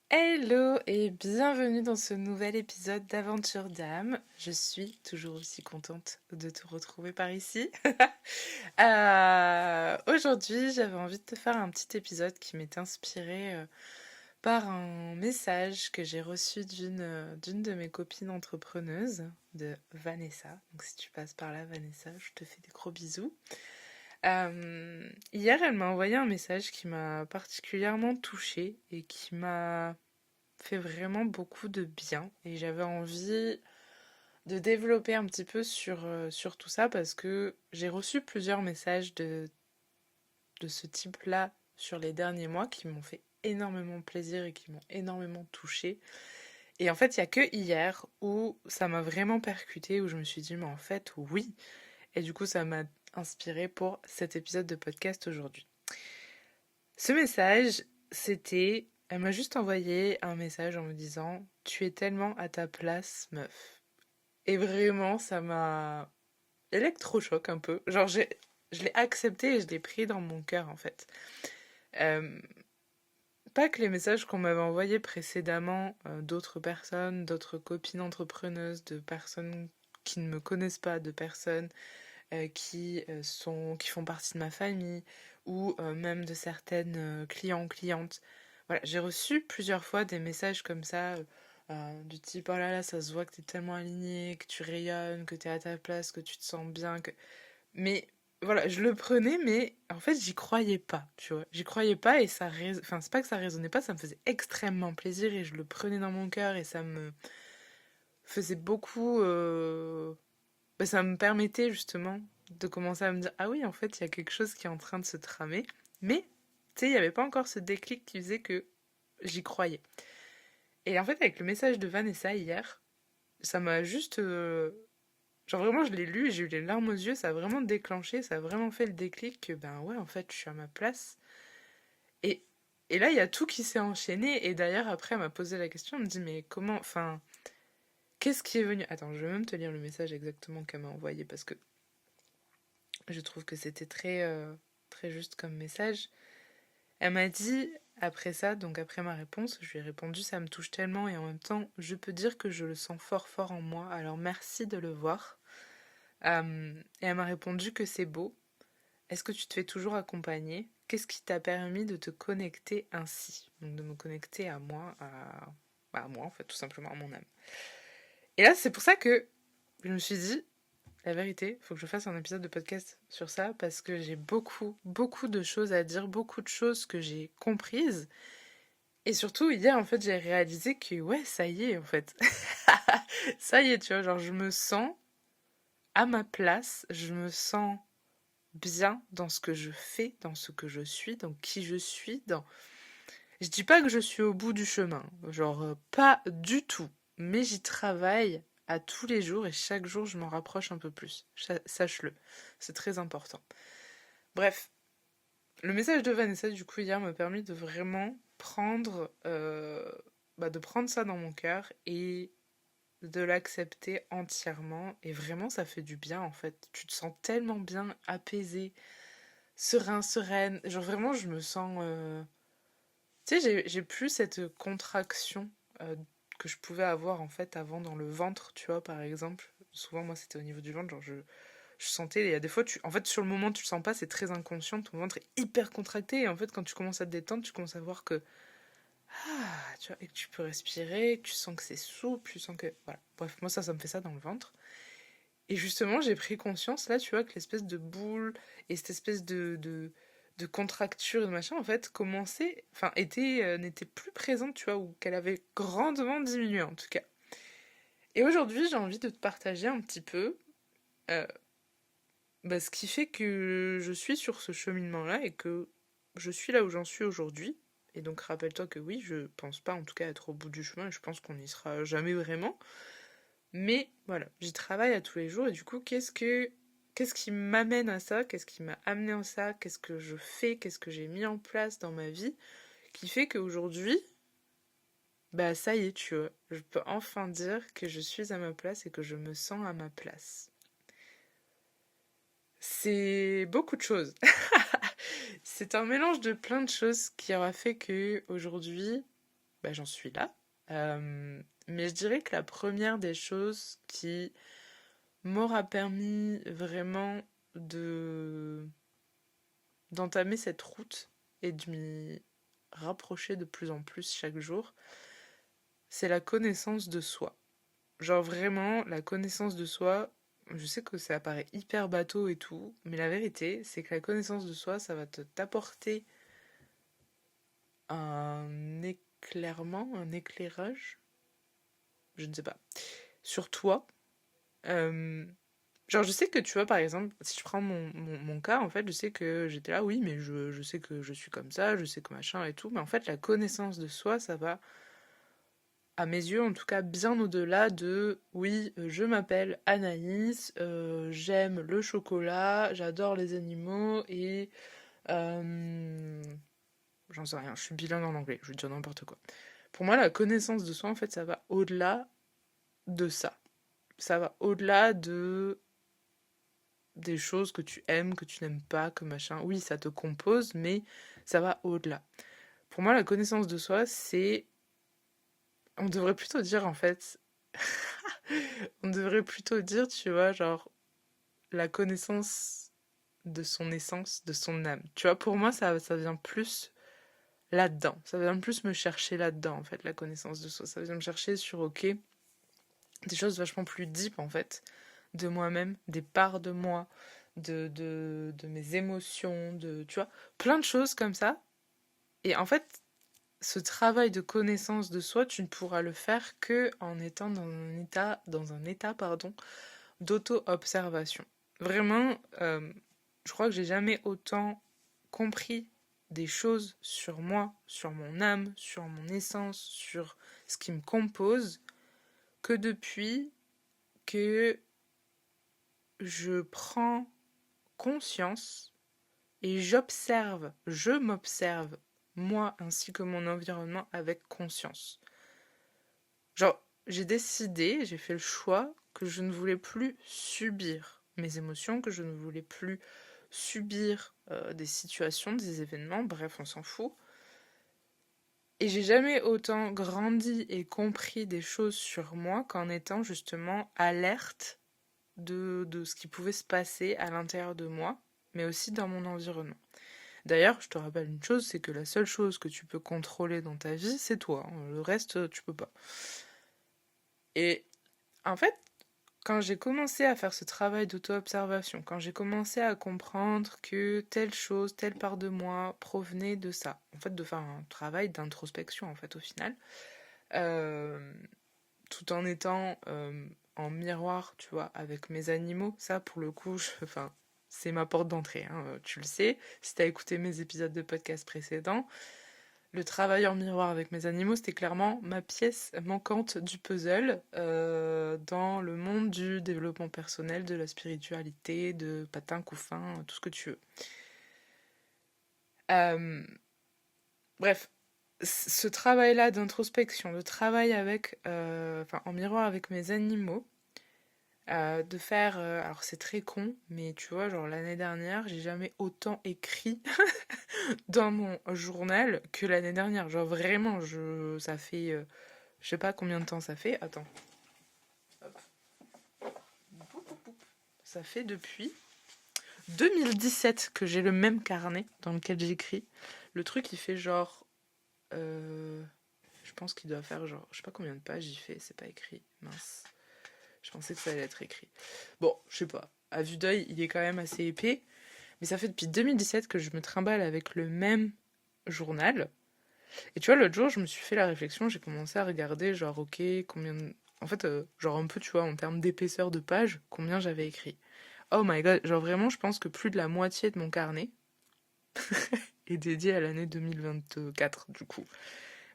Hello et bienvenue dans ce nouvel épisode d'Aventure d'âme. Je suis toujours aussi contente de te retrouver par ici. Aujourd'hui, j'avais envie de te faire un petit épisode qui m'est inspiré par un message que j'ai reçu d'une de mes copines entrepreneuses, de Vanessa. Donc si tu passes par là, Vanessa, je te fais des gros bisous. Hier, elle m'a envoyé un message qui m'a particulièrement touchée et qui m'a fait vraiment beaucoup de bien. Et j'avais envie de développer un petit peu sur tout ça parce que j'ai reçu plusieurs messages de ce type-là sur les derniers mois qui m'ont fait énormément plaisir et qui m'ont énormément touchée. Et en fait, il y a que hier où ça m'a vraiment percuté, où je me suis dit, mais en fait, oui. Et du coup, ça m'a inspiré pour cet épisode de podcast aujourd'hui. Ce message, c'était... Elle m'a juste envoyé un message en me disant «Tu es tellement à ta place, meuf». Et vraiment, ça m'a électrochoc un peu. Genre, je l'ai accepté et je l'ai pris dans mon cœur, en fait. Euh, Pas que les messages qu'on m'avait envoyés précédemment d'autres personnes, d'autres copines entrepreneuses, de personnes qui ne me connaissent pas, de personnes qui font partie de ma famille, ou même de certaines clients, clientes. Voilà, j'ai reçu plusieurs fois des messages comme ça, du type oh là là, ça se voit que t'es tellement aligné, que tu rayonnes, que t'es à ta place, que tu te sens bien, que. Mais voilà, je le prenais, mais en fait, j'y croyais pas, tu vois. J'y croyais pas et enfin, c'est pas que ça résonnait pas, ça me faisait extrêmement plaisir et je le prenais dans mon cœur et ça me faisait beaucoup. Bah, ça me permettait justement de commencer à me dire ah oui, en fait, il y a quelque chose qui est en train de se tramer. Mais, tu sais, il n'y avait pas encore ce déclic qui faisait que j'y croyais. Et en fait, avec le message de Vanessa hier, ça m'a juste. Genre vraiment, je l'ai lu et j'ai eu les larmes aux yeux, ça a vraiment déclenché, ça a vraiment fait le déclic que ben ouais, en fait, je suis à ma place. Et, et là, il y a tout qui s'est enchaîné. Et d'ailleurs, après, elle m'a posé la question, elle me dit mais comment. Enfin, qu'est-ce qui est venu. Attends, je vais même te lire le message exactement qu'elle m'a envoyé parce que je trouve que c'était très juste comme message. Elle m'a dit, après ça, donc après ma réponse, je lui ai répondu, ça me touche tellement et en même temps, je peux dire que je le sens fort fort en moi, alors merci de le voir. Et elle m'a répondu que c'est beau. Est-ce que tu te fais toujours accompagner? Qu'est-ce qui t'a permis de te connecter ainsi? Donc de me connecter à moi, à moi en fait, tout simplement à mon âme. Et là, c'est pour ça que je me suis dit, la vérité, faut que je fasse un épisode de podcast sur ça parce que j'ai beaucoup de choses à dire, beaucoup de choses que j'ai comprises. Et surtout, hier, en fait, j'ai réalisé que, ouais, ça y est, en fait. Ça y est, tu vois, genre, je me sens à ma place, je me sens bien dans ce que je fais, dans ce que je suis, dans qui je suis, dans... Je dis pas que je suis au bout du chemin, genre, pas du tout. Mais j'y travaille à tous les jours et chaque jour, je m'en rapproche un peu plus. Sache-le. C'est très important. Bref, le message de Vanessa, du coup, hier m'a permis de vraiment de prendre ça dans mon cœur et de l'accepter entièrement. Et vraiment, ça fait du bien, en fait. Tu te sens tellement bien, apaisé, serein, sereine. Genre, vraiment, je me sens... Tu sais, j'ai plus cette contraction euh, que je pouvais avoir, en fait, avant dans le ventre, tu vois, par exemple. Souvent, moi, c'était au niveau du ventre, genre, je sentais, il y a des fois, en fait, sur le moment, tu le sens pas, c'est très inconscient, ton ventre est hyper contracté, et en fait, quand tu commences à te détendre, tu commences à voir que, tu vois, et que tu peux respirer, que tu sens que c'est souple, tu sens que, voilà. Bref, moi, ça me fait ça dans le ventre. Et justement, j'ai pris conscience, là, tu vois, que l'espèce de boule, et cette espèce de contracture et de machin, en fait, commençait, enfin, n'était plus présente, tu vois, ou qu'elle avait grandement diminué, en tout cas. Et aujourd'hui, j'ai envie de te partager un petit peu, euh, ce qui fait que je suis sur ce cheminement-là et que je suis là où j'en suis aujourd'hui. Et donc rappelle-toi que oui, je pense pas en tout cas être au bout du chemin et je pense qu'on n'y sera jamais vraiment. Mais voilà, j'y travaille à tous les jours et du coup, qu'est-ce qui m'amène à ça? Qu'est-ce qui m'a amené à ça? Qu'est-ce que je fais? Qu'est-ce que j'ai mis en place dans ma vie qui fait qu'aujourd'hui, bah ça y est, tu vois, je peux enfin dire que je suis à ma place et que je me sens à ma place. C'est beaucoup de choses. C'est un mélange de plein de choses qui aura fait que aujourd'hui, bah, j'en suis là. Mais je dirais que la première des choses qui m'aura permis vraiment de d'entamer cette route et de m'y rapprocher de plus en plus chaque jour, c'est la connaissance de soi. Genre vraiment, la connaissance de soi, je sais que ça paraît hyper bateau et tout, mais la vérité, c'est que la connaissance de soi, ça va t'apporter un éclairement, un éclairage, je ne sais pas, sur toi. Euh, Genre, je sais que tu vois, par exemple, si je prends mon cas, en fait, je sais que j'étais là, oui, mais je sais que je suis comme ça, je sais que machin et tout, mais en fait, la connaissance de soi, ça va, à mes yeux, en tout cas, bien au-delà de, oui, je m'appelle Anaïs, j'aime le chocolat, j'adore les animaux et... euh, j'en sais rien, je suis bilingue en anglais, je veux dire n'importe quoi. Pour moi, la connaissance de soi, en fait, ça va au-delà de ça. Ça va au-delà de des choses que tu aimes, que tu n'aimes pas, que machin. Oui, ça te compose, mais ça va au-delà. Pour moi, la connaissance de soi, c'est... On devrait plutôt dire, en fait... On devrait plutôt dire, tu vois, genre, la connaissance de son essence, de son âme. Tu vois, pour moi, ça vient plus là-dedans. Ça vient plus me chercher là-dedans, en fait, la connaissance de soi. Ça vient me chercher sur, ok, des choses vachement plus deep, en fait, de moi-même, des parts de moi, de mes émotions, tu vois, plein de choses comme ça. Et en fait, ce travail de connaissance de soi, tu ne pourras le faire que en étant dans un état, pardon, d'auto-observation. Vraiment, je crois que j'ai jamais autant compris des choses sur moi, sur mon âme, sur mon essence, sur ce qui me compose, que depuis que je prends conscience et je m'observe, moi ainsi que mon environnement avec conscience. Genre, j'ai décidé, j'ai fait le choix que je ne voulais plus subir mes émotions, que je ne voulais plus subir des situations, des événements, bref, on s'en fout. Et j'ai jamais autant grandi et compris des choses sur moi qu'en étant justement alerte de ce qui pouvait se passer à l'intérieur de moi, mais aussi dans mon environnement. D'ailleurs, je te rappelle une chose, c'est que la seule chose que tu peux contrôler dans ta vie, c'est toi, hein. Le reste, tu peux pas. Et en fait, quand j'ai commencé à faire ce travail d'auto-observation, quand j'ai commencé à comprendre que telle chose, telle part de moi provenait de ça, en fait, de faire un travail d'introspection, en fait, au final, euh, tout en étant en miroir, tu vois, avec mes animaux, ça, pour le coup, enfin, c'est ma porte d'entrée, hein, tu le sais. Si t'as écouté mes épisodes de podcast précédents, le travail en miroir avec mes animaux, c'était clairement ma pièce manquante du puzzle dans le monde du développement personnel, de la spiritualité, de patin, couffin, tout ce que tu veux. Euh, Bref, ce travail-là d'introspection, le travail avec, enfin, en miroir avec mes animaux, de faire, alors c'est très con, mais tu vois, genre l'année dernière, j'ai jamais autant écrit dans mon journal que l'année dernière. Genre vraiment, ça fait, je sais pas combien de temps ça fait. Attends. Hop. Ça fait depuis 2017 que j'ai le même carnet dans lequel j'écris. Le truc, il fait genre, je pense qu'il doit faire genre, je sais pas combien de pages il fait. C'est pas écrit. Mince. Je pensais que ça allait être écrit. Bon, je sais pas. À vue d'œil, il est quand même assez épais. Mais ça fait depuis 2017 que je me trimballe avec le même journal. Et tu vois, l'autre jour, je me suis fait la réflexion, j'ai commencé à regarder, genre, ok, combien. En fait, genre un peu, tu vois, en termes d'épaisseur de page, combien j'avais écrit. Oh my god, genre vraiment, je pense que plus de la moitié de mon carnet est dédié à l'année 2024, du coup.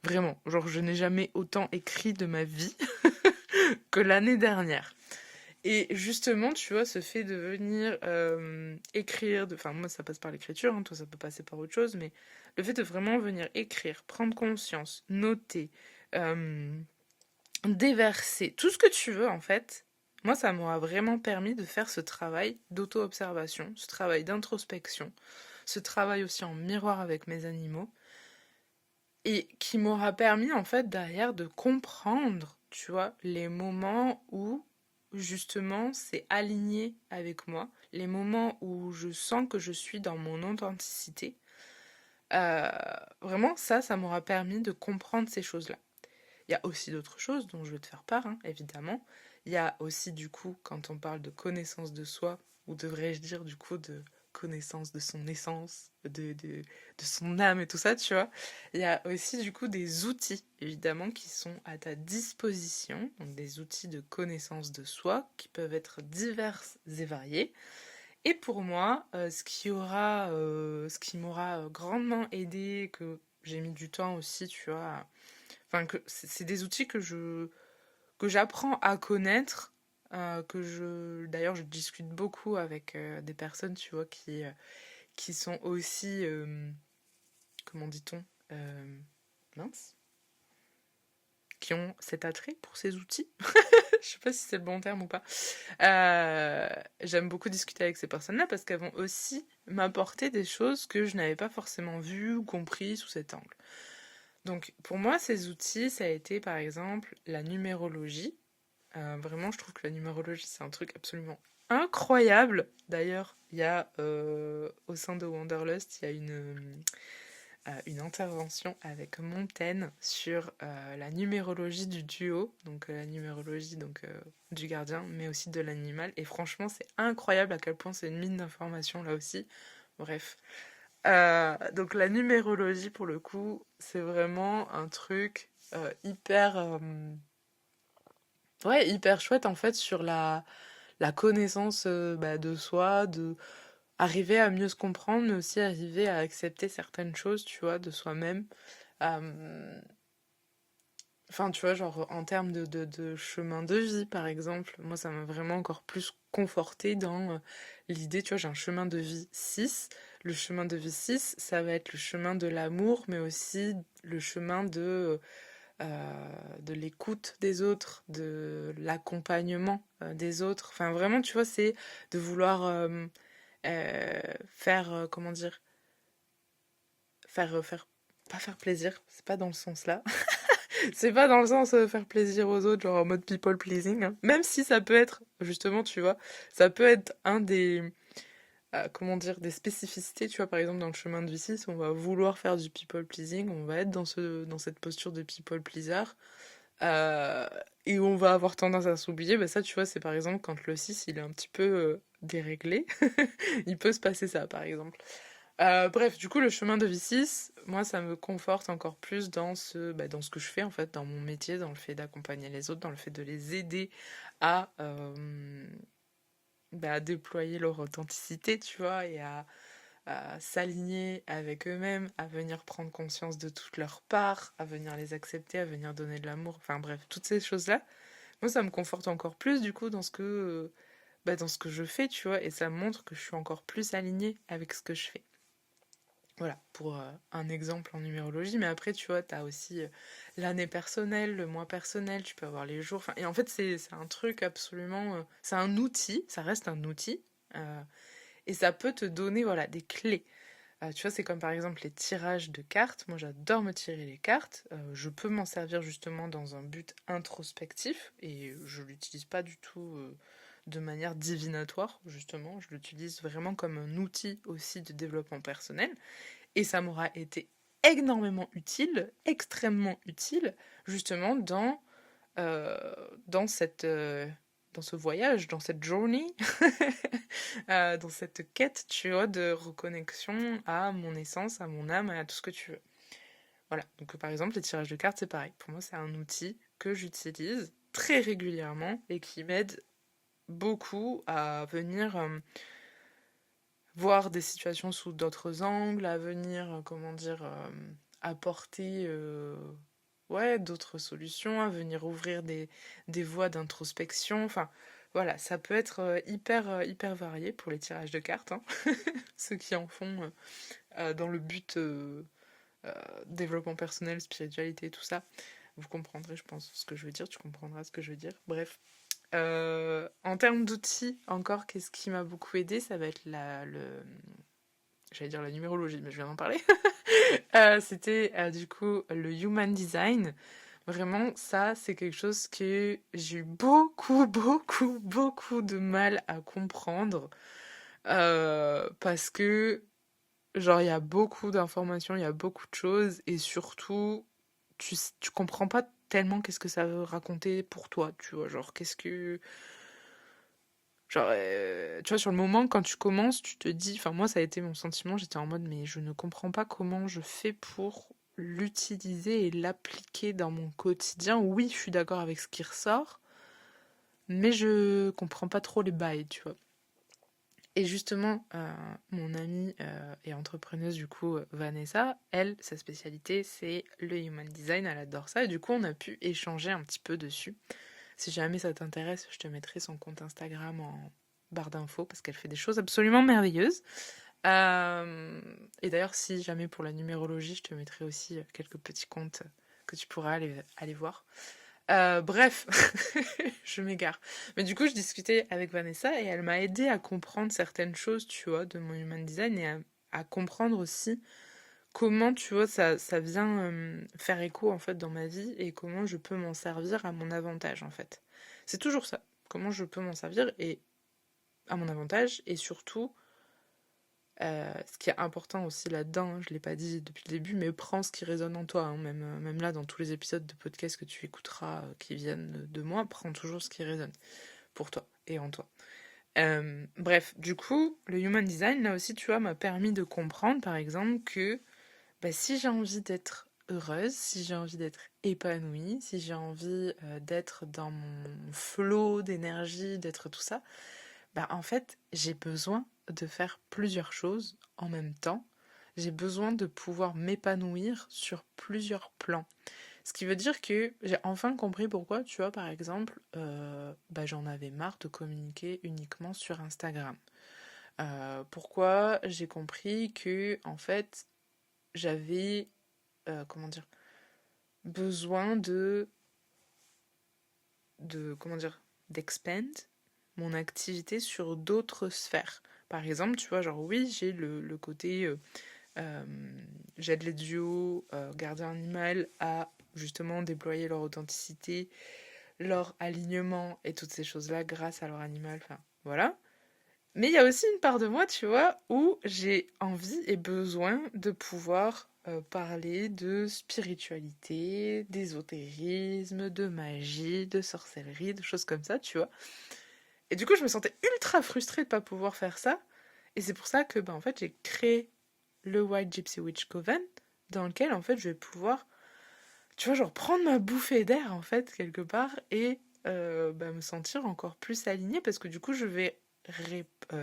Vraiment, genre, je n'ai jamais autant écrit de ma vie que l'année dernière. Et justement, tu vois, ce fait de venir écrire, enfin moi ça passe par l'écriture, hein, toi ça peut passer par autre chose, mais le fait de vraiment venir écrire, prendre conscience, noter, euh, déverser, tout ce que tu veux en fait, moi ça m'aura vraiment permis de faire ce travail d'auto-observation, ce travail d'introspection, ce travail aussi en miroir avec mes animaux, et qui m'aura permis en fait derrière de comprendre, tu vois, les moments où justement c'est aligné avec moi, les moments où je sens que je suis dans mon authenticité. Euh, Vraiment, ça m'aura permis de comprendre ces choses-là. Il y a aussi d'autres choses dont je vais te faire part, hein, évidemment. Il y a aussi, du coup, quand on parle de connaissance de soi, ou devrais-je dire, du coup, de connaissance de son essence, de son âme et tout ça, tu vois. Il y a aussi, du coup, des outils, évidemment, qui sont à ta disposition. Donc, des outils de connaissance de soi qui peuvent être divers et variés. Et pour moi, ce qui m'aura grandement aidé, que j'ai mis du temps aussi, tu vois, enfin que c'est des outils que j'apprends à connaître, d'ailleurs je discute beaucoup avec des personnes, tu vois, qui sont aussi, comment dit-on, euh, mince, qui ont cet attrait pour ces outils. Je sais pas si c'est le bon terme ou pas. Euh, J'aime beaucoup discuter avec ces personnes-là parce qu'elles vont aussi m'apporter des choses que je n'avais pas forcément vues ou comprises sous cet angle. Donc pour moi, ces outils, ça a été par exemple la numérologie. Vraiment, je trouve que la numérologie, c'est un truc absolument incroyable. D'ailleurs, il y a au sein de Wanderlust, il y a une intervention avec Montaigne sur la numérologie du duo, donc la numérologie du gardien, mais aussi de l'animal. Et franchement, c'est incroyable à quel point c'est une mine d'informations là aussi. Bref. Donc la numérologie, pour le coup, c'est vraiment un truc ouais, hyper chouette en fait sur la connaissance de soi, de arriver à mieux se comprendre, mais aussi arriver à accepter certaines choses, tu vois, de soi-même. Euh, Enfin, tu vois, genre en termes de chemin de vie, par exemple, moi, ça m'a vraiment encore plus conforté dans l'idée, tu vois, j'ai un chemin de vie 6. Le chemin de vie 6, ça va être le chemin de l'amour, mais aussi le chemin de l'écoute des autres, de l'accompagnement des autres. Enfin, vraiment, tu vois, c'est de vouloir faire, comment dire, pas faire plaisir, c'est pas dans le sens là. C'est pas dans le sens faire plaisir aux autres, genre en mode people pleasing, hein. Même si ça peut être, justement, tu vois, ça peut être un des, comment dire, des spécificités, tu vois, par exemple, dans le chemin de vie 6, on va vouloir faire du people pleasing, on va être dans cette posture de people pleaser, euh, et on va avoir tendance à s'oublier, bah ça, tu vois, c'est par exemple quand le 6 il est un petit peu déréglé, il peut se passer ça, par exemple. Bref, du coup, le chemin de V6, moi, ça me conforte encore plus dans ce que je fais, en fait, dans mon métier, dans le fait d'accompagner les autres, dans le fait de les aider à déployer leur authenticité, tu vois, et à s'aligner avec eux-mêmes, à venir prendre conscience de toute leur part, à venir les accepter, à venir donner de l'amour, enfin bref, toutes ces choses-là. Moi, ça me conforte encore plus, du coup, dans ce que je fais, tu vois, et ça me montre que je suis encore plus alignée avec ce que je fais. Voilà, pour un exemple en numérologie. Mais après, tu vois, t'as aussi l'année personnelle, le mois personnel, tu peux avoir les jours. Enfin, et en fait, c'est un truc absolument... c'est un outil, ça reste un outil. euh, et ça peut te donner, voilà, des clés. Tu vois, c'est comme par exemple les tirages de cartes. Moi, j'adore me tirer les cartes. Je peux m'en servir justement dans un but introspectif. Et je l'utilise pas du tout de manière divinatoire, justement. Je l'utilise vraiment comme un outil aussi de développement personnel. Et ça m'aura été énormément utile, extrêmement utile, justement euh, dans dans ce voyage, dans cette journey, dans cette quête, tu vois, de reconnexion à mon essence, à mon âme, à tout ce que tu veux. Voilà. Donc, par exemple, les tirages de cartes, c'est pareil. Pour moi, c'est un outil que j'utilise très régulièrement et qui m'aide beaucoup à venir voir des situations sous d'autres angles, à venir, comment dire, apporter ouais, d'autres solutions, à venir ouvrir des voies d'introspection. Enfin, voilà, ça peut être hyper varié pour les tirages de cartes, hein. Ceux qui en font dans le but euh, développement personnel, spiritualité, tout ça. Vous comprendrez, je pense, ce que je veux dire, tu comprendras ce que je veux dire. Bref. En termes d'outils, encore, qu'est-ce qui m'a beaucoup aidé? Ça va être j'allais dire la numérologie, mais je viens d'en parler. C'était du coup le Human Design. Vraiment, ça, c'est quelque chose que j'ai eu beaucoup de mal à comprendre. Parce que, genre, il y a beaucoup d'informations, il y a beaucoup de choses, et surtout, tu comprends pas tellement qu'est-ce que ça veut raconter pour toi, tu vois. Genre, qu'est-ce que. Genre, tu vois, sur le moment, quand tu commences, tu te dis. Enfin, moi, ça a été mon sentiment, j'étais en mode, mais je ne comprends pas comment je fais pour l'utiliser et l'appliquer dans mon quotidien. Oui, je suis d'accord avec ce qui ressort, mais je comprends pas trop les bails, tu vois. Et justement, mon amie et entrepreneuse, du coup, Vanessa, elle, sa spécialité, c'est le human design, elle adore ça, et du coup, on a pu échanger un petit peu dessus. Si jamais ça t'intéresse, je te mettrai son compte Instagram en barre d'infos, parce qu'elle fait des choses absolument merveilleuses. Et d'ailleurs, si jamais pour la numérologie, je te mettrai aussi quelques petits comptes que tu pourras aller voir. Bref, je m'égare. Mais du coup, je discutais avec Vanessa et elle m'a aidé à comprendre certaines choses, tu vois, de mon human design et à comprendre aussi comment, tu vois, ça vient faire écho en fait dans ma vie et comment je peux m'en servir à mon avantage en fait. C'est toujours ça. Comment je peux m'en servir et à mon avantage et surtout ce qui est important aussi là-dedans, hein, je ne l'ai pas dit depuis le début, mais prends ce qui résonne en toi. Hein, même là, dans tous les épisodes de podcast que tu écouteras qui viennent de moi, prends toujours ce qui résonne pour toi et en toi. Bref, du coup, le human design, là aussi, tu vois, m'a permis de comprendre, par exemple, que bah, si j'ai envie d'être heureuse, si j'ai envie d'être épanouie, si j'ai envie d'être dans mon flot d'énergie, d'être tout ça, bah en fait, j'ai besoin de faire plusieurs choses en même temps. J'ai besoin de pouvoir m'épanouir sur plusieurs plans. Ce qui veut dire que j'ai enfin compris pourquoi, tu vois, par exemple, bah, j'en avais marre de communiquer uniquement sur Instagram. Pourquoi j'ai compris que, en fait, j'avais, comment dire, besoin comment dire, d'expand mon activité sur d'autres sphères. Par exemple, tu vois, genre oui, j'ai le côté euh, j'aide les duos, gardiens animal à justement déployer leur authenticité, leur alignement et toutes ces choses-là grâce à leur animal, enfin voilà. Mais il y a aussi une part de moi, tu vois, où j'ai envie et besoin de pouvoir parler de spiritualité, d'ésotérisme, de magie, de sorcellerie, de choses comme ça, tu vois. Et du coup, je me sentais ultra frustrée de pas pouvoir faire ça. Et c'est pour ça que, bah, en fait, j'ai créé le White Gypsy Witch Coven, dans lequel, en fait, je vais pouvoir, tu vois, genre prendre ma bouffée d'air, en fait, quelque part, et bah, me sentir encore plus alignée, parce que du coup, je vais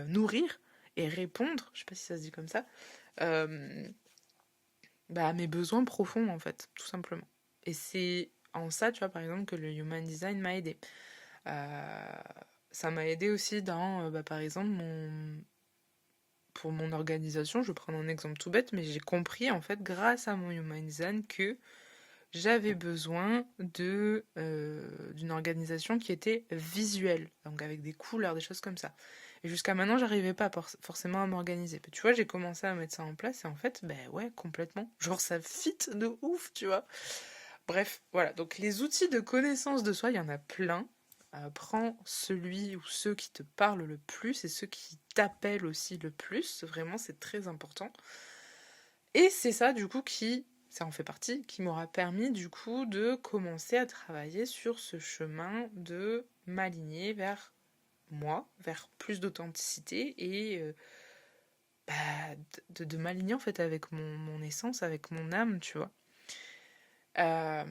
nourrir et répondre, je sais pas si ça se dit comme ça, euh, bah, à mes besoins profonds, en fait, tout simplement. Et c'est en ça, tu vois, par exemple, que le Human Design m'a aidé. Euh, Ça m'a aidé aussi dans, bah, par exemple, pour mon organisation. Je vais prendre un exemple tout bête, mais j'ai compris, en fait, grâce à mon Human Design, que j'avais besoin d'une organisation qui était visuelle, donc avec des couleurs, des choses comme ça. Et jusqu'à maintenant, j'arrivais pas forcément à m'organiser. Tu vois, j'ai commencé à mettre ça en place et en fait, ben ouais, complètement. Genre, ça fit de ouf, tu vois. Bref, voilà. Donc, les outils de connaissance de soi, il y en a plein. Prends celui ou ceux qui te parlent le plus et ceux qui t'appellent aussi le plus. Vraiment, c'est très important. Et c'est ça, du coup, ça en fait partie, qui m'aura permis, du coup, de commencer à travailler sur ce chemin de m'aligner vers moi, vers plus d'authenticité et bah, de m'aligner, en fait, avec mon essence, avec mon âme, tu vois. Euh,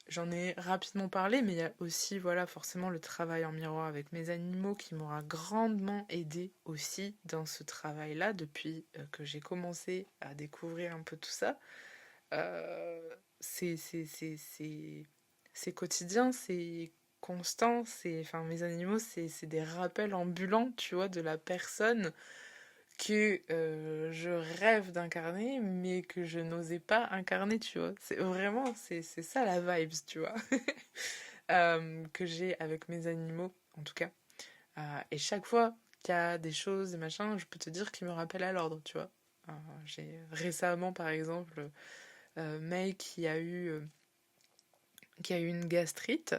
J'en ai rapidement parlé, mais il y a aussi, voilà, forcément le travail en miroir avec mes animaux qui m'aura grandement aidé aussi dans ce travail-là depuis que j'ai commencé à découvrir un peu tout ça. Euh, c'est quotidien, c'est constant, enfin, mes animaux, c'est des rappels ambulants, tu vois, de la personne que je rêve d'incarner, mais que je n'osais pas incarner, tu vois. C'est vraiment, c'est ça la vibes, tu vois, que j'ai avec mes animaux, en tout cas. Et chaque fois qu'il y a des choses, des machins, je peux te dire qu'ils me rappellent à l'ordre, tu vois. J'ai récemment, par exemple, May qui a eu une gastrite.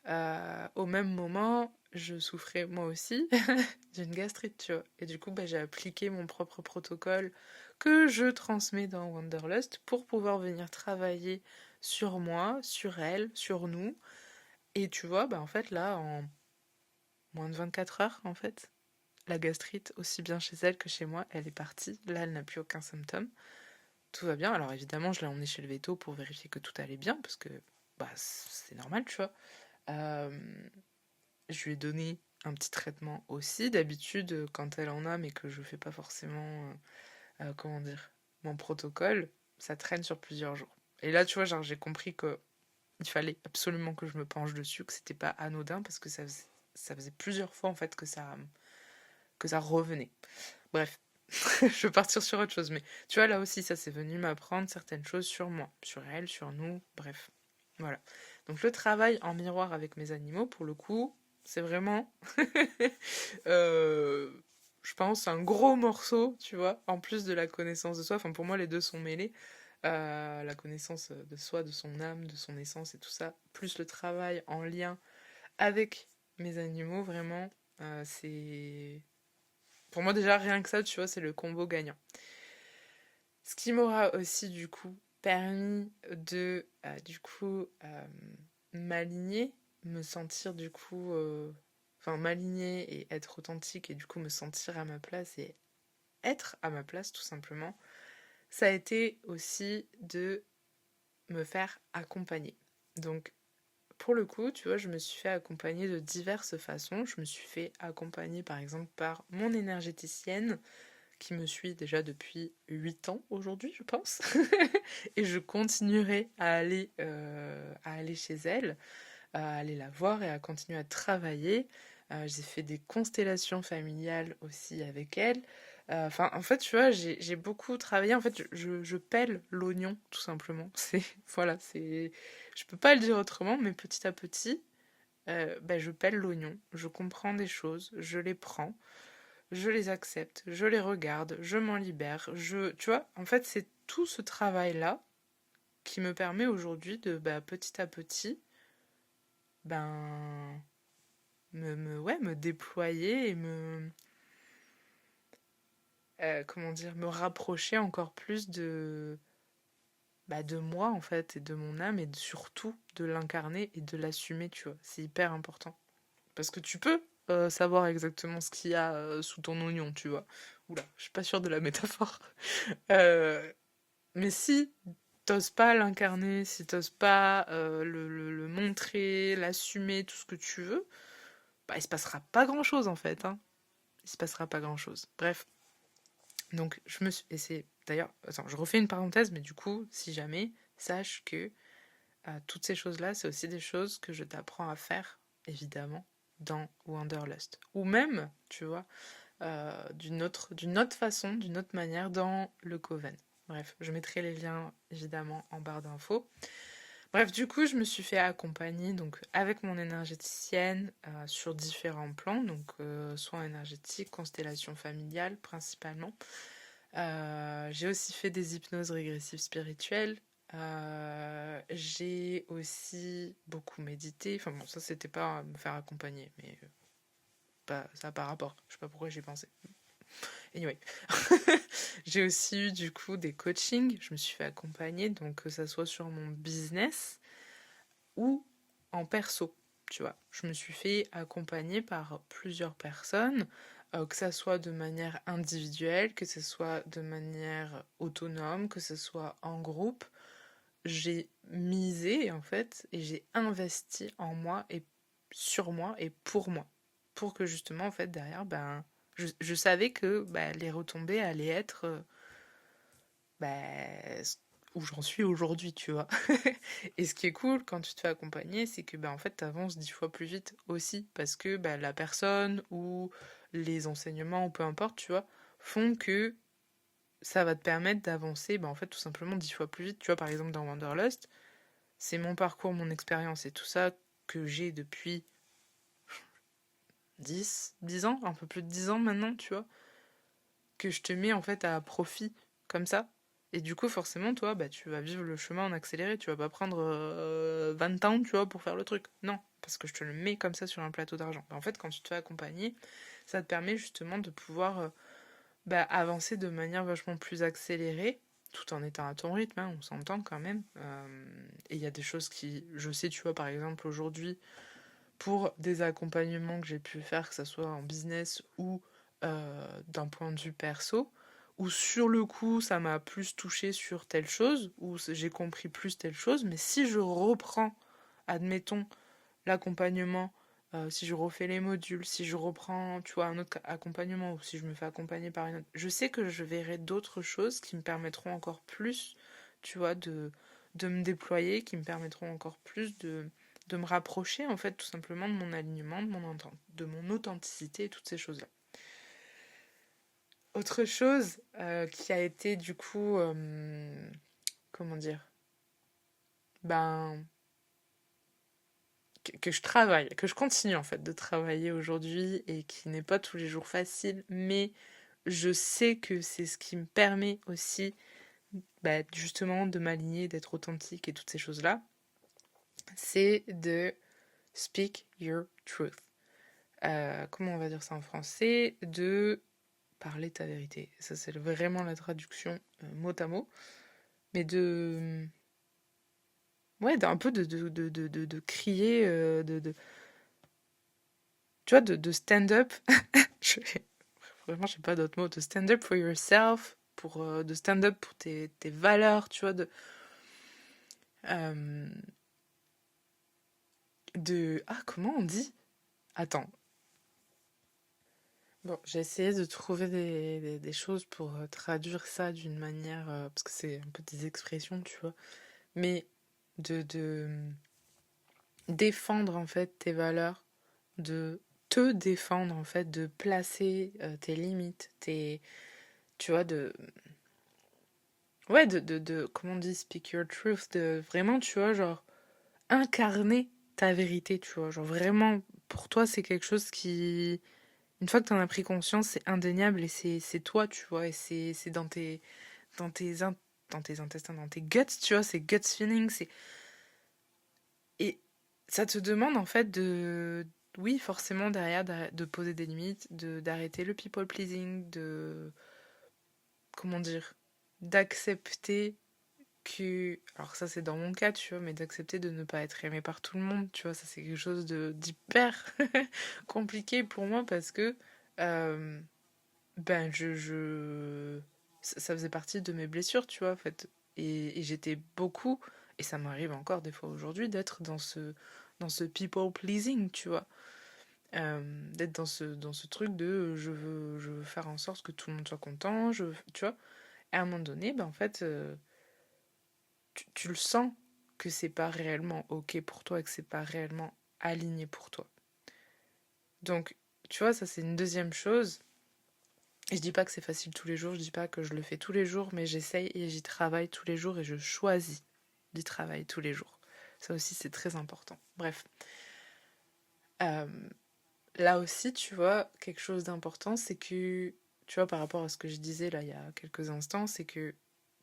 Au même moment, je souffrais moi aussi d'une gastrite, tu vois. Et du coup, bah, j'ai appliqué mon propre protocole que je transmets dans Wanderlust pour pouvoir venir travailler sur moi, sur elle, sur nous. Et tu vois, bah, en fait, là, en moins de 24 heures, en fait, la gastrite, aussi bien chez elle que chez moi, elle est partie. Là, elle n'a plus aucun symptôme. Tout va bien. Alors évidemment, je l'ai emmenée chez le veto pour vérifier que tout allait bien, parce que bah, c'est normal, tu vois. Euh, je lui ai donné un petit traitement aussi. D'habitude, quand elle en a, mais que je fais pas forcément, comment dire, mon protocole, ça traîne sur plusieurs jours. Et là, tu vois, genre, j'ai compris que il fallait absolument que je me penche dessus, que c'était pas anodin, parce que ça faisait plusieurs fois en fait que ça revenait. Bref, je veux partir sur autre chose, mais tu vois, là aussi, ça c'est venu m'apprendre certaines choses sur moi, sur elle, sur nous, bref. Voilà. Donc le travail en miroir avec mes animaux, pour le coup, c'est vraiment, euh, je pense, un gros morceau, tu vois, en plus de la connaissance de soi. Enfin, pour moi, les deux sont mêlés. La connaissance de soi, de son âme, de son essence et tout ça, plus le travail en lien avec mes animaux, vraiment, c'est... Pour moi, déjà, rien que ça, tu vois, c'est le combo gagnant. Ce qui m'aura aussi, du coup, permis de, m'aligner, me sentir, enfin, m'aligner et être authentique et, du coup, me sentir à ma place et être à ma place, tout simplement, ça a été aussi de me faire accompagner. Donc, pour le coup, tu vois, je me suis fait accompagner de diverses façons. Je me suis fait accompagner, par exemple, par mon énergéticienne, qui me suit déjà depuis 8 ans aujourd'hui, je pense. Et je continuerai à aller chez elle, à aller la voir et à continuer à travailler. J'ai fait des constellations familiales aussi avec elle. Enfin, en fait, tu vois, j'ai beaucoup travaillé. En fait, je pèle l'oignon, tout simplement. Voilà, je peux pas le dire autrement, mais petit à petit, ben, je pèle l'oignon. Je comprends des choses, je les prends, je les accepte, je les regarde, je m'en libère. Tu vois, en fait, c'est tout ce travail-là qui me permet aujourd'hui de, bah, petit à petit, ben, ouais, me déployer et comment dire, me rapprocher encore plus bah, de moi, en fait, et de mon âme, et surtout de l'incarner et de l'assumer, tu vois. C'est hyper important. Parce que tu peux savoir exactement ce qu'il y a sous ton oignon, tu vois. Oula, je suis pas sûre de la métaphore. Euh, mais si t'oses pas l'incarner, si t'oses pas le montrer, l'assumer, tout ce que tu veux, bah il se passera pas grand chose en fait, hein. Il se passera pas grand chose. Bref, donc je me suis. Et c'est d'ailleurs. Attends, je refais une parenthèse, mais du coup, si jamais, sache que toutes ces choses-là, c'est aussi des choses que je t'apprends à faire, évidemment, dans Wanderlust. Ou même, tu vois, d'une autre façon, d'une autre manière dans le Coven. Bref, je mettrai les liens évidemment en barre d'infos. Bref, du coup, je me suis fait accompagner donc avec mon énergéticienne sur différents plans, donc soins énergétiques, constellation familiale principalement. J'ai aussi fait des hypnoses régressives spirituelles. J'ai aussi beaucoup médité. Enfin bon, ça c'était pas à me faire accompagner, mais ça n'a pas rapport. Je sais pas pourquoi j'y pensé. Anyway, j'ai aussi eu du coup des coachings. Je me suis fait accompagner, donc que ça soit sur mon business ou en perso. Tu vois, je me suis fait accompagner par plusieurs personnes, que ça soit de manière individuelle, que ce soit de manière autonome, que ce soit en groupe. J'ai misé en fait et j'ai investi en moi et sur moi et pour que justement en fait derrière ben je savais que ben, les retombées allaient être ben, où j'en suis aujourd'hui, tu vois. Et ce qui est cool quand tu te fais accompagner, c'est que ben, en fait, tu avances 10 fois plus vite aussi, parce que ben, la personne ou les enseignements, ou peu importe, tu vois, font que ça va te permettre d'avancer, ben, en fait, tout simplement 10 fois plus vite. Tu vois, par exemple, dans Wanderlust, c'est mon parcours, mon expérience et tout ça que j'ai depuis 10 ans, un peu plus de 10 ans maintenant, tu vois, que je te mets en fait à profit comme ça. Et du coup, forcément, toi, bah, tu vas vivre le chemin en accéléré. Tu vas pas prendre 20 ans, tu vois, pour faire le truc. Non, parce que je te le mets comme ça sur un plateau d'argent. En fait, quand tu te fais accompagner, ça te permet justement de pouvoir bah, avancer de manière vachement plus accélérée, tout en étant à ton rythme, hein, on s'entend quand même. Et il y a des choses qui, je sais, tu vois, par exemple, aujourd'hui, pour des accompagnements que j'ai pu faire, que ce soit en business ou d'un point de vue perso, où sur le coup, ça m'a plus touché sur telle chose, où j'ai compris plus telle chose, mais si je reprends, admettons, l'accompagnement, si je refais les modules, si je reprends, tu vois, un autre accompagnement, ou si je me fais accompagner par une autre, je sais que je verrai d'autres choses qui me permettront encore plus, tu vois, de me déployer, qui me permettront encore plus de me rapprocher, en fait, tout simplement de mon alignement, de mon authenticité et toutes ces choses-là. Autre chose qui a été, du coup, comment dire, ben, que je travaille, que je continue en fait de travailler aujourd'hui et qui n'est pas tous les jours facile, mais je sais que c'est ce qui me permet aussi bah, justement de m'aligner, d'être authentique et toutes ces choses-là, c'est de speak your truth. Comment on va dire ça en français? De parler ta vérité. Ça, c'est vraiment la traduction mot à mot. Mais de... Ouais, d'un peu de crier, tu vois, de stand up. Je- Vraiment, j'ai pas d'autres mots. De stand up for yourself, de stand up pour tes valeurs, tu vois, euh, Ah, comment on dit? Attends. Bon, j'ai essayé de trouver des choses pour traduire ça d'une manière... parce que c'est un peu des expressions, tu vois. Mais de défendre, en fait, tes valeurs, de te défendre, en fait, de placer tes limites, tu vois, Ouais, comment on dit, speak your truth, de vraiment, tu vois, genre, incarner ta vérité, tu vois. Genre, vraiment, pour toi, c'est quelque chose qui, une fois que t'en as pris conscience, c'est indéniable et c'est toi, tu vois, et c'est dans tes, in- dans tes intestins, dans tes guts, tu vois, c'est gut feeling, et ça te demande, en fait, oui, forcément, derrière, de poser des limites, d'arrêter le people pleasing, comment dire, d'accepter alors ça c'est dans mon cas, tu vois, mais d'accepter de ne pas être aimé par tout le monde, tu vois, ça c'est quelque chose d'hyper compliqué pour moi parce que, euh, ben ça faisait partie de mes blessures, tu vois, en fait. Et j'étais beaucoup, et ça m'arrive encore des fois aujourd'hui, d'être dans ce people pleasing, tu vois. D'être dans ce truc de je veux faire en sorte que tout le monde soit content, tu vois. Et à un moment donné, ben en fait, tu le sens que c'est pas réellement ok pour toi et que c'est pas réellement aligné pour toi. Donc, tu vois, ça c'est une deuxième chose. Et je dis pas que c'est facile tous les jours, je dis pas que je le fais tous les jours, mais j'essaye et j'y travaille tous les jours et je choisis d'y travailler tous les jours. Ça aussi c'est très important. Bref. Euh, Là aussi, tu vois, quelque chose d'important, c'est que, tu vois, par rapport à ce que je disais là il y a quelques instants, c'est que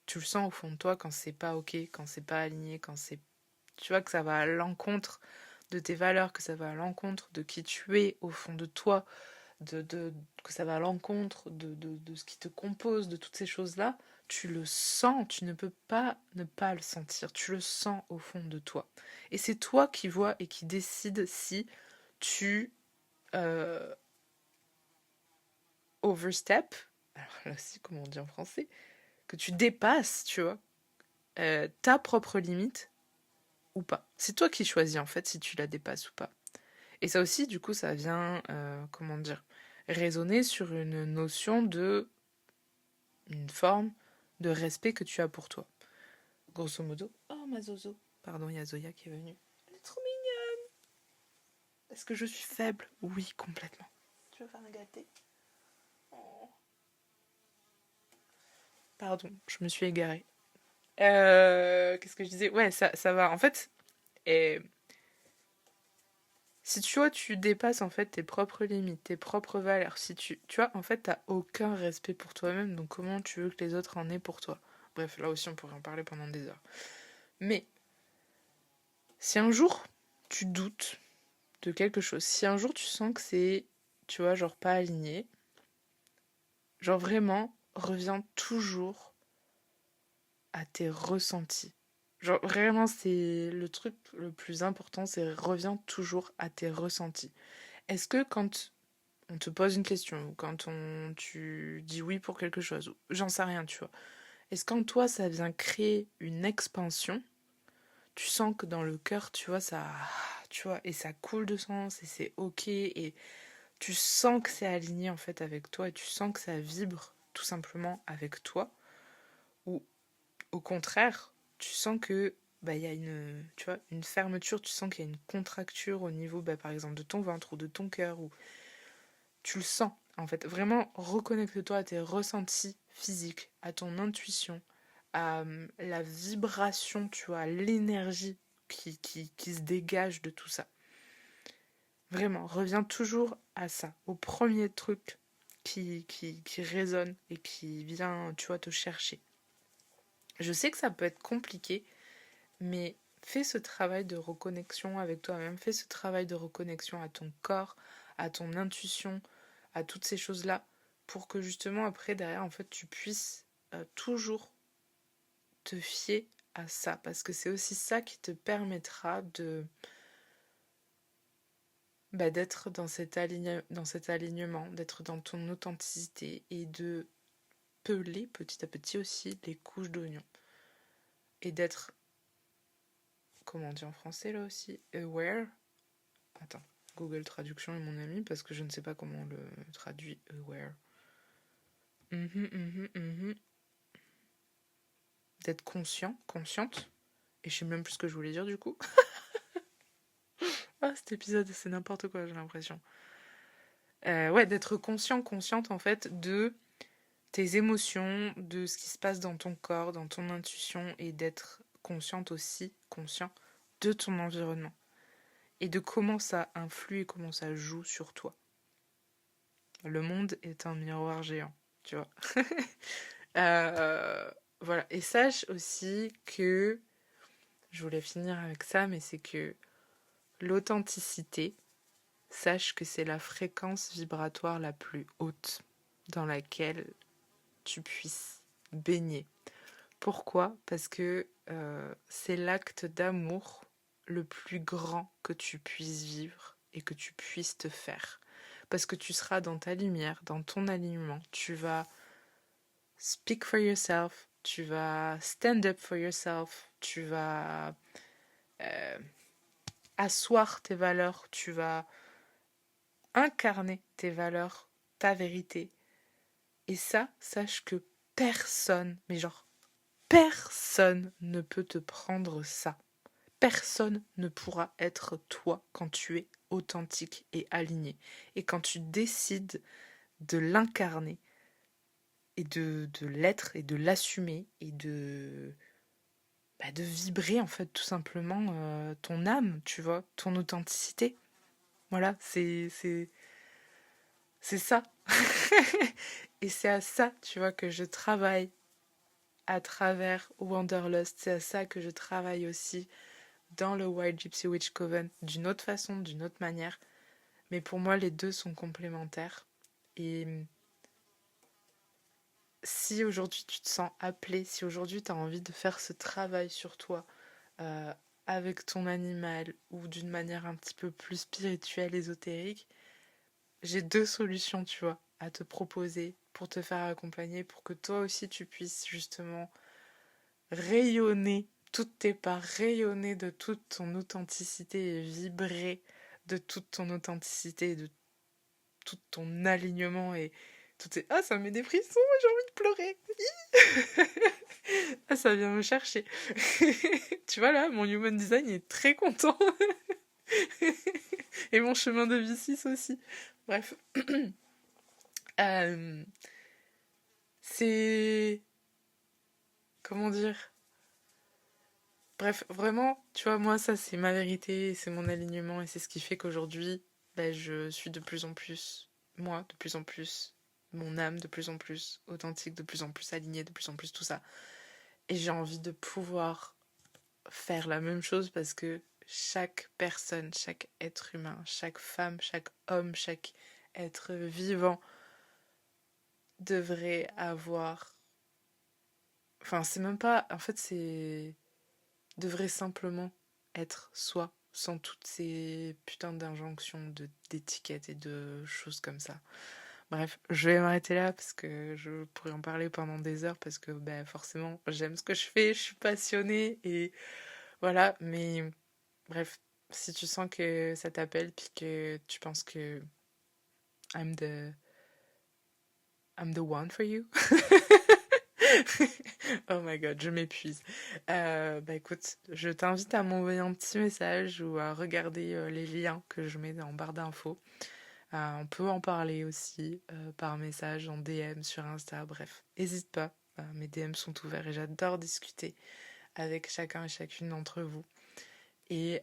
tu le sens au fond de toi quand c'est pas ok, quand c'est pas aligné, quand c'est tu vois que ça va à l'encontre de tes valeurs, que ça va à l'encontre de qui tu es au fond de toi, que ça va à l'encontre de ce qui te compose, de toutes ces choses-là, tu le sens, tu ne peux pas ne pas le sentir, tu le sens au fond de toi. Et c'est toi qui vois et qui décide si tu euh, overstep, alors là aussi comment on dit en français, que tu dépasses, tu vois, ta propre limite ou pas. C'est toi qui choisis en fait si tu la dépasses ou pas. Et ça aussi, du coup, ça vient, comment dire, résonner sur une notion une forme de respect que tu as pour toi. Grosso modo, oh ma Zozo, pardon, il y a Zoya qui est venue. Elle est trop mignonne. Est-ce que je suis faible? Oui, complètement. Tu veux faire un gâté? Oh. Pardon, je me suis égarée. Qu'est-ce que je disais? Ouais, ça va. En fait, et Si tu vois, tu dépasses en fait tes propres limites, tes propres valeurs, si tu vois, en fait, t'as aucun respect pour toi-même, donc comment tu veux que les autres en aient pour toi? Bref, là aussi, on pourrait en parler pendant des heures. Mais si un jour, tu doutes de quelque chose, si un jour tu sens que c'est, tu vois, genre pas aligné, genre vraiment, reviens toujours à tes ressentis. Genre vraiment, c'est le truc le plus important, c'est reviens toujours à tes ressentis. Est-ce que quand on te pose une question, ou quand tu dis oui pour quelque chose, ou j'en sais rien, tu vois, est-ce qu'en toi ça vient créer une expansion? Tu sens que dans le cœur, tu vois, ça, tu vois, et ça coule de sens, et c'est ok, et tu sens que c'est aligné en fait avec toi, et tu sens que ça vibre tout simplement avec toi, ou au contraire, tu sens que bah il y a une, tu vois, une fermeture, tu sens qu'il y a une contracture au niveau bah, par exemple de ton ventre ou de ton cœur, ou tu le sens en fait. Vraiment reconnecte-toi à tes ressentis physiques, à ton intuition, à la vibration, tu vois, à l'énergie qui se dégage de tout ça. Vraiment, reviens toujours à ça, au premier truc qui résonne et qui vient, tu vois, te chercher. Je sais que ça peut être compliqué, mais fais ce travail de reconnexion avec toi-même, fais ce travail de reconnexion à ton corps, à ton intuition, à toutes ces choses-là, pour que justement après, derrière, en fait, tu puisses toujours te fier à ça, parce que c'est aussi ça qui te permettra de d'être dans cet alignement, d'être dans ton authenticité et de peler petit à petit aussi les couches d'oignon. Et d'être, comment on dit en français là aussi, aware. Attends, Google Traduction est mon ami parce que je ne sais pas comment on le traduit aware. D'être conscient, consciente. Et je sais même plus ce que je voulais dire du coup. Ah, cet épisode, c'est n'importe quoi, j'ai l'impression. Ouais, d'être conscient, consciente en fait de tes émotions, de ce qui se passe dans ton corps, dans ton intuition, et d'être consciente aussi, conscient de ton environnement. Et de comment ça influe et comment ça joue sur toi. Le monde est un miroir géant, tu vois. Euh, voilà. Et sache aussi que, je voulais finir avec ça, mais c'est que l'authenticité, sache que c'est la fréquence vibratoire la plus haute dans laquelle tu puisses baigner. Pourquoi? Parce que c'est l'acte d'amour le plus grand que tu puisses vivre et que tu puisses te faire. Parce que tu seras dans ta lumière, dans ton alignement, tu vas speak for yourself, tu vas stand up for yourself, tu vas euh, asseoir tes valeurs, tu vas incarner tes valeurs, ta vérité. Et ça, sache que personne, mais genre personne ne peut te prendre ça. Personne ne pourra être toi quand tu es authentique et aligné. Et quand tu décides de l'incarner et de l'être et de l'assumer et de vibrer en fait tout simplement ton âme, tu vois, ton authenticité. Voilà, c'est ça. Et c'est à ça, tu vois, que je travaille à travers Wanderlust. C'est à ça que je travaille aussi dans le Wild Gypsy Witch Coven, d'une autre façon, d'une autre manière. Mais pour moi, les deux sont complémentaires. Et si aujourd'hui tu te sens appelé, si aujourd'hui tu as envie de faire ce travail sur toi, euh, avec ton animal ou d'une manière un petit peu plus spirituelle, ésotérique, j'ai deux solutions, tu vois, à te proposer pour te faire accompagner, pour que toi aussi tu puisses justement rayonner toutes tes parts, rayonner de toute ton authenticité et vibrer de toute ton authenticité et de tout ton alignement et tout est... Ah, ça me met des frissons, j'ai envie de pleurer. Ah, ça vient me chercher. Tu vois là, mon human design est très content. Et mon chemin de V6 aussi. Bref. Euh, c'est... Comment dire? Bref, vraiment, tu vois, moi, ça, c'est ma vérité, c'est mon alignement, et c'est ce qui fait qu'aujourd'hui, ben, je suis de plus en plus, moi, de plus en plus, mon âme de plus en plus authentique, de plus en plus alignée, de plus en plus tout ça. Et j'ai envie de pouvoir faire la même chose parce que chaque personne, chaque être humain, chaque femme, chaque homme, chaque être vivant devrait avoir... Enfin, c'est même pas... En fait, c'est... devrait simplement être soi, sans toutes ces putains d'injonctions, d'étiquettes et de choses comme ça. Bref, je vais m'arrêter là parce que je pourrais en parler pendant des heures parce que ben, forcément, j'aime ce que je fais, je suis passionnée et voilà, mais bref, si tu sens que ça t'appelle puis que tu penses que I'm the, I'm the one for you. Oh my god, je m'épuise. Bah écoute, je t'invite à m'envoyer un petit message ou à regarder les liens que je mets en barre d'infos. On peut en parler aussi par message, en DM sur Insta, bref, n'hésite pas. Mes DM sont ouverts et j'adore discuter avec chacun et chacune d'entre vous. Et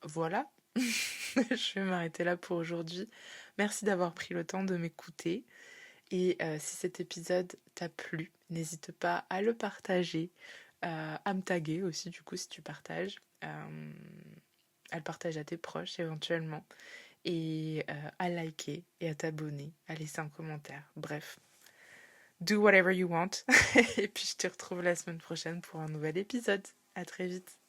voilà, je vais m'arrêter là pour aujourd'hui. Merci d'avoir pris le temps de m'écouter. Et si cet épisode t'a plu, n'hésite pas à le partager, à me taguer aussi, du coup, si tu partages, à le partager à tes proches éventuellement, et à liker et à t'abonner, à laisser un commentaire. Bref, do whatever you want. Et puis je te retrouve la semaine prochaine pour un nouvel épisode. À très vite.